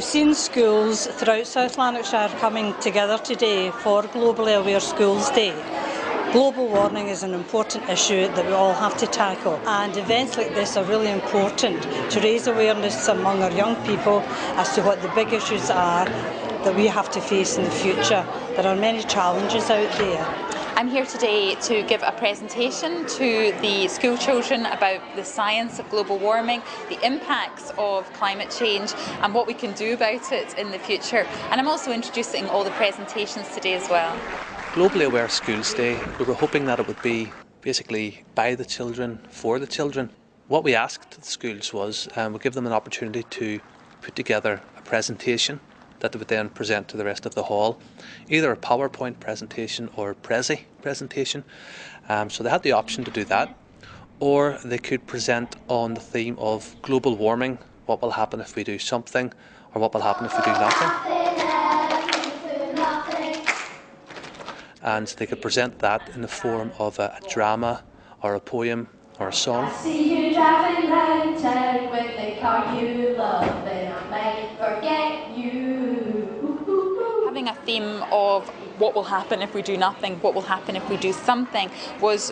We've seen schools throughout South Lanarkshire coming together today for Globally Aware Schools Day. Global warming is an important issue that we all have to tackle, and events like this are really important to raise awareness among our young people as to what the big issues are that we have to face in the future. There are many challenges out there. I'm here today to give a presentation to the school children about the science of global warming, the impacts of climate change and what we can do about it in the future. And I'm also introducing all the presentations today as well. Globally Aware Schools Day, we were hoping that it would be basically by the children, for the children. What we asked the schools was we'll give them an opportunity to put together a presentation that they would then present to the rest of the hall, either a PowerPoint presentation or a Prezi presentation. So they had the option to do that, or they could present on the theme of global warming, what will happen if we do something, or what will happen if we do nothing. And they could present that in the form of a drama or a poem or a song. I see you driving round town with the car you love, and I might forget you. Having a theme of what will happen if we do nothing, what will happen if we do something was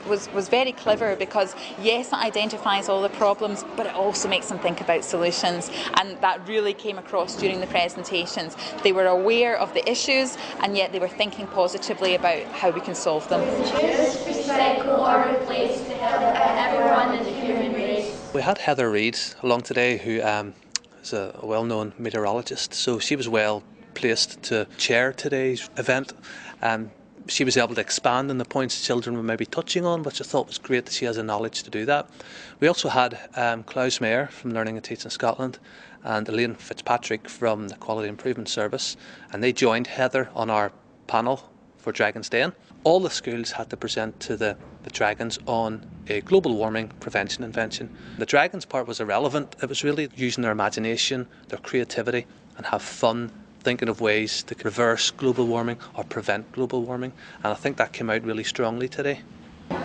very clever, because yes, it identifies all the problems, but it also makes them think about solutions, and that really came across during the presentations. They were aware of the issues, and yet they were thinking positively about how we can solve them. Choose, recycle or replace to help everyone in the human race. We had Heather Reid along today, who is a well-known meteorologist, so she was well placed to chair today's event. She was able to expand on the points children were maybe touching on, which I thought was great that she has the knowledge to do that. We also had Klaus Mayer from Learning and Teaching Scotland and Elaine Fitzpatrick from the Quality Improvement Service, and they joined Heather on our panel for Dragon's Den. All the schools had to present to the Dragons on a global warming prevention invention. The Dragons part was irrelevant. It was really using their imagination, their creativity, and have fun thinking of ways to reverse global warming or prevent global warming, and I think that came out really strongly today.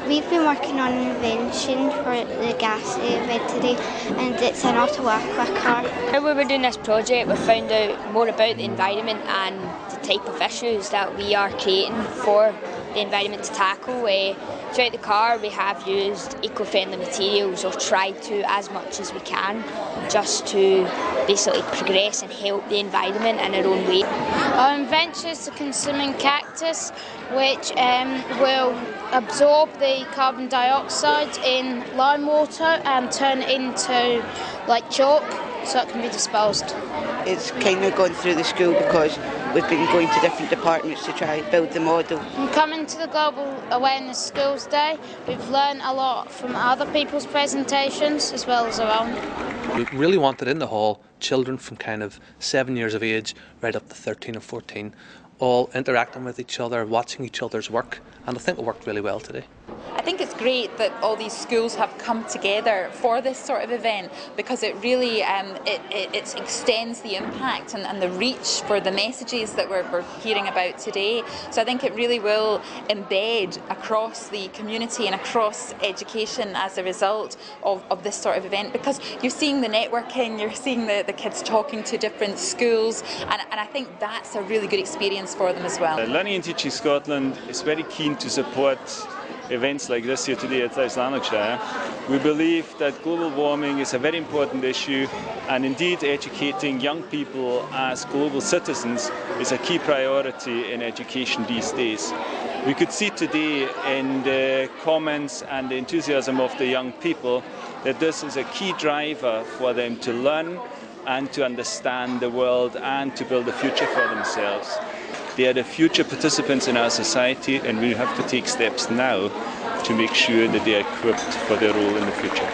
We've been working on an invention for the gas event today, and it's an Ottawa quick car. When we were doing this project, we found out more about the environment and the type of issues that we are creating for the environment to tackle. Throughout the car we have used eco-friendly materials, or tried to as much as we can, just to basically progress and help the environment in our own way. Our invention is the consuming cactus, which will absorb the carbon dioxide in lime water and turn it into like chalk, so it can be disposed. It's kind of gone through the school because we've been going to different departments to try and build the model. And coming to the Global Awareness Schools Day, we've learned a lot from other people's presentations as well as our own. We really wanted in the hall children from kind of 7 years of age right up to 13 or 14, all interacting with each other, watching each other's work, and I think it worked really well today. I think it's great that all these schools have come together for this sort of event, because it really it extends the impact and the reach for the messages that we're hearing about today. So I think it really will embed across the community and across education as a result of this sort of event, because you're seeing the networking, you're seeing the kids talking to different schools, and I think that's a really good experience for them as well. Learning and Teaching Scotland is very keen to support events like this here today at South Lanarkshire. We believe that global warming is a very important issue, and indeed educating young people as global citizens is a key priority in education these days. We could see today in the comments and the enthusiasm of the young people that this is a key driver for them to learn and to understand the world and to build a future for themselves. They are the future participants in our society, and we have to take steps now to make sure that they are equipped for their role in the future.